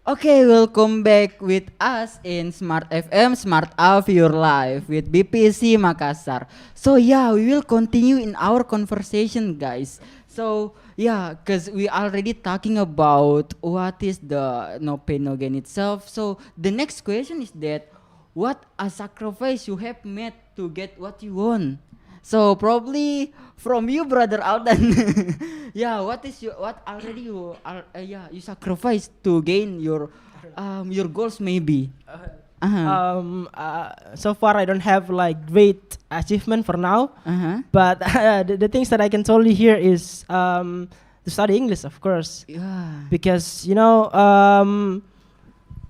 Okay, welcome back with us in Smart FM, Smart of Your Life with BPC Makassar. So yeah, we will continue in our conversation, guys. So yeah, cause we already talking about what is the no pain no gain itself. So the next question is that what a sacrifice you have made to get what you want. So probably from you, brother Aldan. Yeah, what is what already yeah you sacrifice to gain your goals maybe. Uh-huh. So far I don't have like great achievement for now, Uh-huh. but the things that I can tell you here is to study English, of course, Yeah. because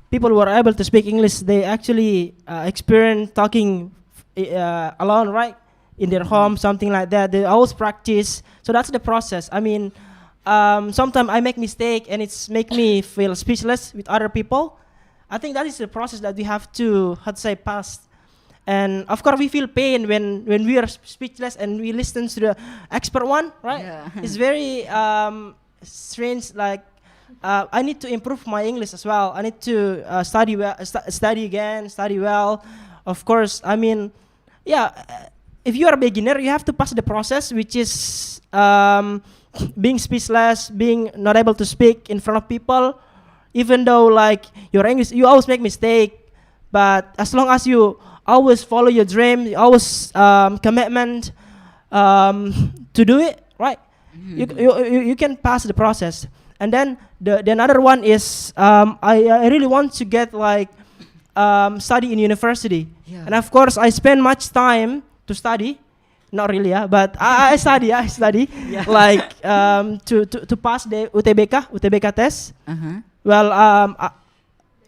people who are able to speak English, they actually experience talking alone, right? In their home, something like that. They always practice. So that's the process. I mean, sometimes I make mistake and it's make me feel speechless with other people. I think that is the process that we have to, how to say, pass. And of course, we feel pain when we are speechless and we listen to the expert one, right? Yeah. It's very strange. Like I need to improve my English as well. I need to study well, study again, study well. Of course, I mean, yeah. If you are a beginner, you have to pass the process, which is being speechless, being not able to speak in front of people. Even though like your English, you always make mistake, but as long as you always follow your dream, you always commitment to do it, right? You can pass the process. And then the another one is I really want to get like study in university, Yeah. and of course I spend much time to study. Not really, yeah, but I study. I study Yeah. like to pass the UTBK test. Uh-huh. Well,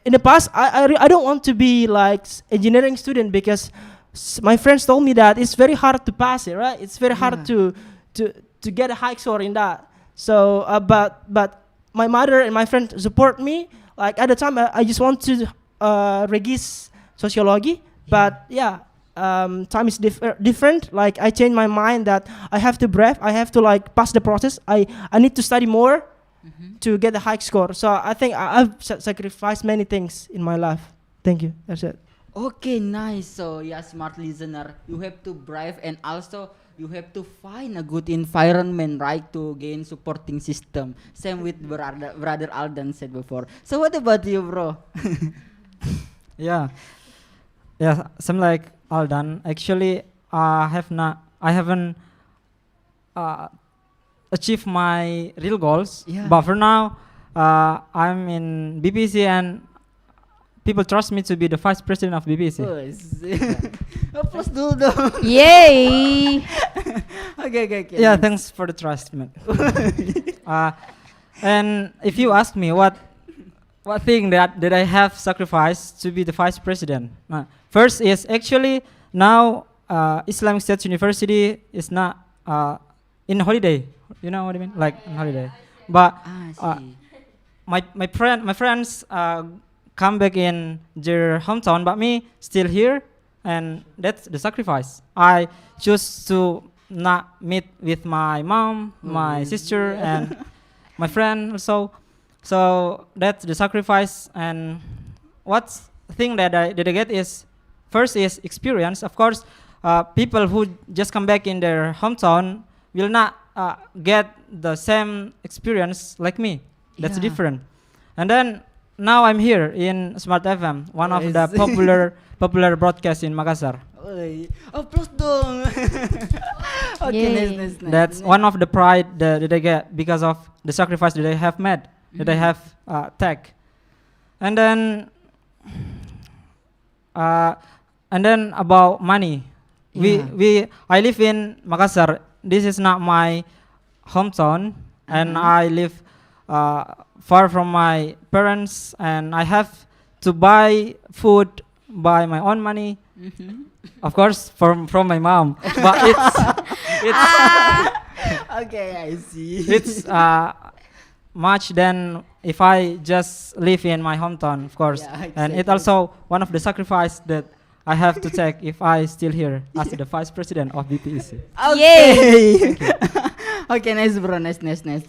in the past, I don't want to be like engineering student because my friends told me that it's very hard to pass it, right? It's very hard Yeah. to get a high score in that. So, but my mother and my friend support me. Like at the time, I just want to regis sociology, but yeah. Time is different. Like I changed my mind that I have to brave. I have to like pass the process. I need to study more to get a high score. So I think I've sacrificed many things in my life. Thank you. That's it. Okay, nice. So yeah, smart listener, you have to brave and also you have to find a good environment, right, to gain supporting system. Same with brother Aldan said before. So what about you, bro? Yeah, yeah. Same like Aldan. Actually, I haven't achieved my real goals. Yeah. But for now, I'm in BPC and people trust me to be the vice president of BPC. Oh, plus dulu dong. Yay! Okay. Yeah, thanks for the trust, man. And if you ask me what thing that I have sacrificed to be the vice president, first is actually now Islamic State University is not in holiday. You know what I mean? Like on holiday. But I see. my friends come back in their hometown, but me still here, and that's the sacrifice. I choose to not meet with my mom, my sister, and my friend also. So that's the sacrifice. And what's thing that I get is first is experience. Of course, people who just come back in their hometown will not get the same experience like me. That's Yeah. different. And then now I'm here in Smart FM, one of the Yes. popular broadcasts in Makassar. Oi. Oh, plus dong. Okay, Yay. nice. That's one of the pride that I get because of the sacrifice that I have made, that I have taken. And then about money, Yeah. I live in Makassar. This is not my hometown, and I live far from my parents, and I have to buy food by my own money. Of course, from my mom, but it's Okay, I see. it's much than if I just live in my hometown, of course. Yeah, And it exactly. also one of the sacrifice that I have to take if I still here as the vice president of BPEC. Okay. Okay, nice bro, nice.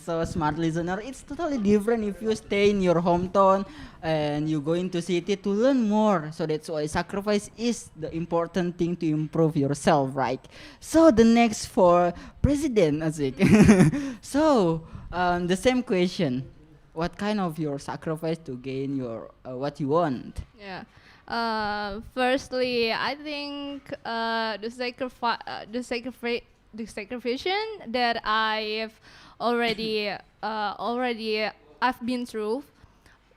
So smart listener, it's totally different if you stay in your hometown and you go into city to learn more. So that's why sacrifice is the important thing to improve yourself, right? So the next for president, Asik. So the same question. What kind of your sacrifice to gain your what you want? Yeah. Firstly, I think the sacrifice that already I've been through,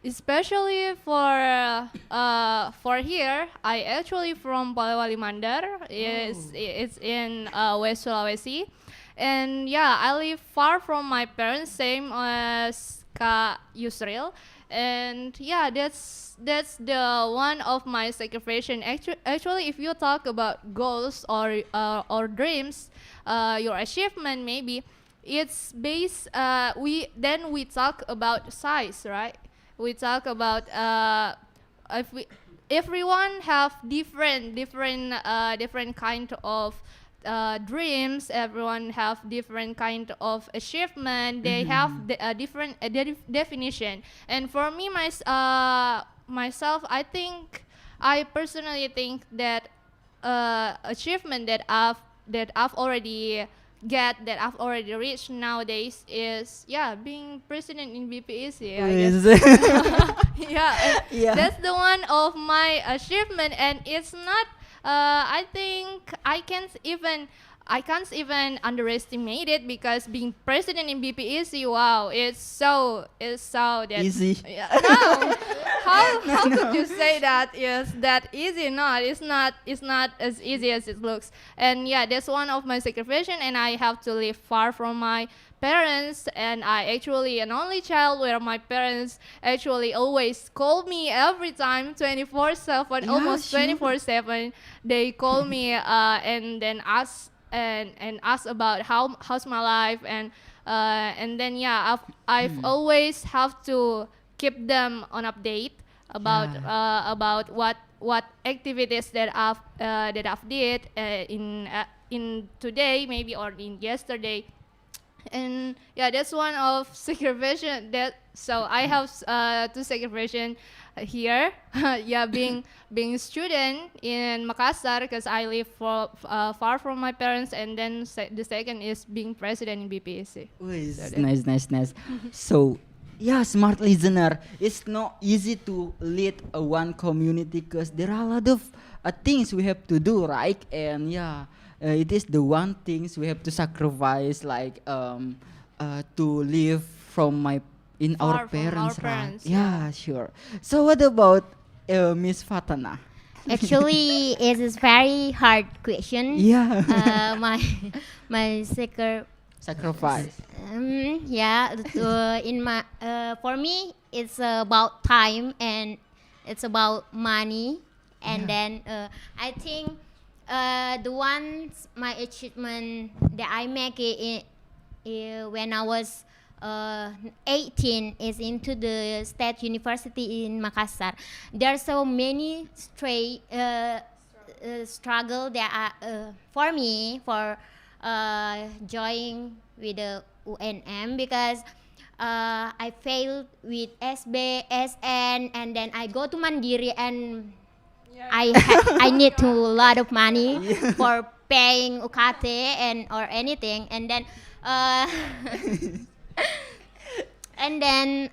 especially for here. I actually from Polewali Mandar. It's in West Sulawesi, and yeah, I live far from my parents, same as Kak Yusril, and yeah, that's the one of my sacrifice. Actually, if you talk about goals or dreams, your achievement maybe, it's based. We talk about size, right? We talk about if we everyone have different kind of dreams. Everyone have different kind of achievement. They have a different definition. And for me, myself, I personally think that achievement that I've already reached nowadays is being president in BPEC. I guess. Yeah. That's the one of my achievement, and it's not. I think I can't even underestimate it, because being president in BPEC, wow, it's so that Easy. Yeah, no, how could you say that is that easy? No, it's not as easy as it looks. And yeah, that's one of my sacrifices, and I have to live far from my parents, and I actually an only child where my parents actually always call me every time 24/7, Yeah, almost sure. 24/7. They call me and then ask about how's my life, and then I've always have to keep them on update about what activities that I've did in today maybe, or in yesterday. And yeah, that's one of sacrifice that. So I have two sacrifice here. Being a student in Makassar, because I live far from my parents, and then the second is being president in BPEC. Nice. So, yeah, smart listener, it's not easy to lead a one community because there are a lot of things we have to do, right? And yeah, it is the one things we have to sacrifice, like to live from our Far from our parents, right? parents, Yeah, sure. So what about Miss Fatana? Actually, it is very hard question. Yeah. My second. Sacrifice. For me, it's about time, and it's about money, and then I think my achievement that I make when I was 18 is into the State University in Makassar. There are so many struggle that are for me for joining with the UNM, because I failed with SB, SN, and then I go to Mandiri, and I need to a lot of money for paying UKT and or anything, and then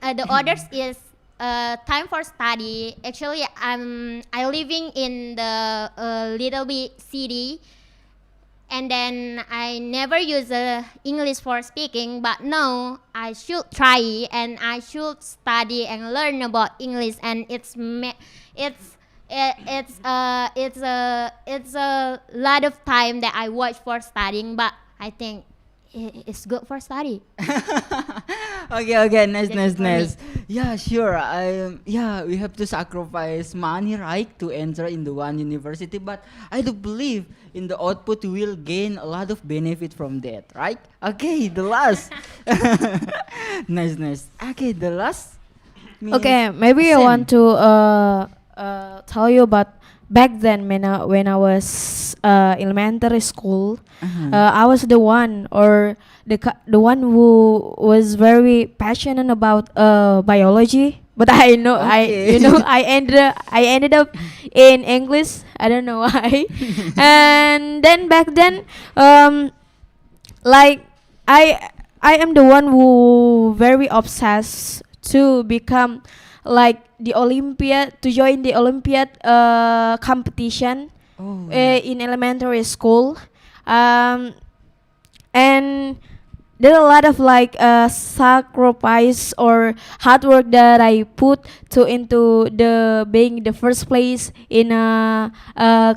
the others is time for study. Actually, I living in the little bit city, and then I never use English for speaking, but now I should try, and I should study and learn about English, and it's a lot of time that I watch for studying, but I think it's good for study. Okay, nice. That's for me. Yeah, sure. We have to sacrifice money, right, to enter in the one university. But I do believe in the output we will gain a lot of benefit from that, right? Okay, the last. Nice. Okay, the last. Okay, maybe I Sam. want to tell you about back then when I was elementary school, I was the one or the one who was very passionate about biology. But I know Okay. I ended up in English. I don't know why. And then back then, like I am the one who very obsessed to become like the Olympiad, to join the Olympiad competition Oh, in elementary school. And there are a lot of like sacrifice or hard work that I put to into the being the first place in a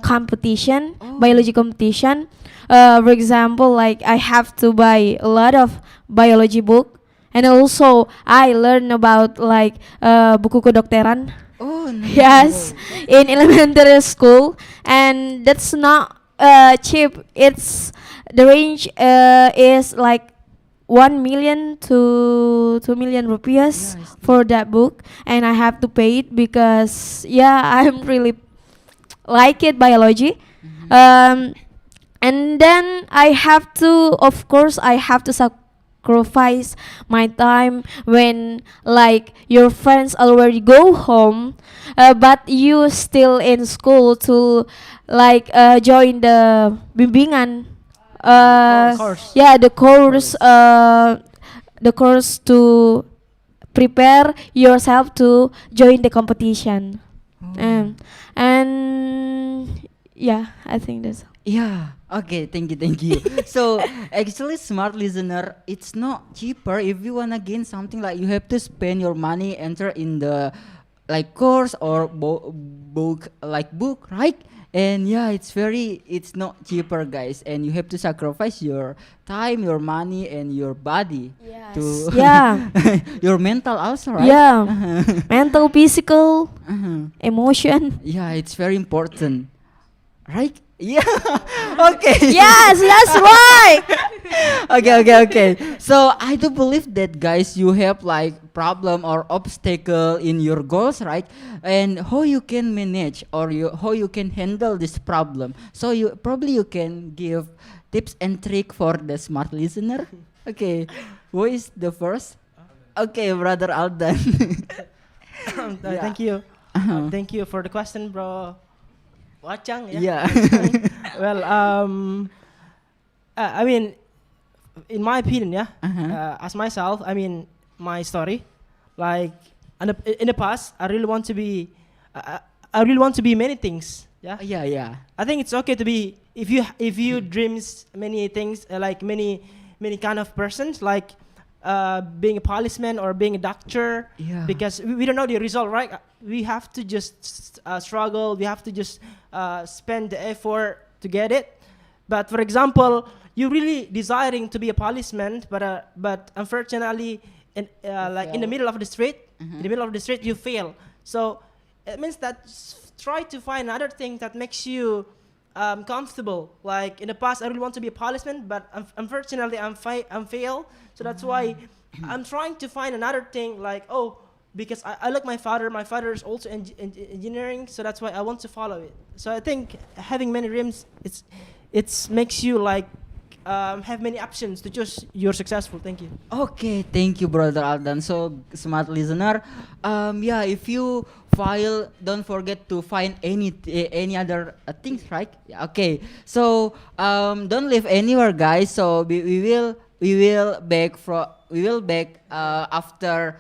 competition, biology competition. For example, like I have to buy a lot of biology book, and also I learn about like buku kedokteran. oh, nice. Yes, in elementary school, and that's not cheap. It's the range is like 1 million to 2 million rupiahs Yeah, I see. for that book, and I have to pay it because yeah, I'm really like it biology. And then I have to, of course, I have to sacrifice my time when like your friends already go home, but you still in school to like join the bimbingan. Course. Yeah, the course to prepare yourself to join the competition. And yeah, I think that's Yeah. Okay. Thank you. Thank you. So actually, smart listener, it's not cheaper if you wanna gain something. Like you have to spend your money, enter in the like course or book, right? And yeah, it's not cheaper, guys. And you have to sacrifice your time, your money, and your body to yeah, your mental also, right? yeah, mental, physical, Uh-huh. emotion. Yeah, it's very important, right? Yeah. Okay. Yes, that's right. Okay. So I do believe that, guys, you have like problem or obstacle in your goals, right? And how you can manage or how you can handle this problem. So you can give tips and trick for the smart listener. Okay, who is the first? Okay, brother Aldan. Yeah. Thank you. Uh-huh. Thank you for the question, bro. Wachang, Yeah. Well, I mean, in my opinion, as myself, I mean, my story, like in the past, I really want to be, I really want to be many things. Yeah. Yeah. I think it's okay to be if you dreams many things, like many kind of persons, like being a policeman or being a doctor. Yeah. Because we don't know the result, right? We have to just struggle. We have to just spend the effort to get it. But for example, you're really desiring to be a policeman, but unfortunately, like in the middle of the street, you fail. So it means that try to find another thing that makes you comfortable. Like in the past, I really want to be a policeman, but unfortunately, I'm fail. So that's why I'm trying to find another thing. Like because I like my father. My father is also engineering, so that's why I want to follow it. So I think having many dreams, it's makes you like have many options to choose. You're successful. Thank you. Okay, thank you, brother Aldan. So, smart listener, yeah, if you file, don't forget to find any other things, right? Yeah, okay. So, don't leave anywhere, guys. So we will back after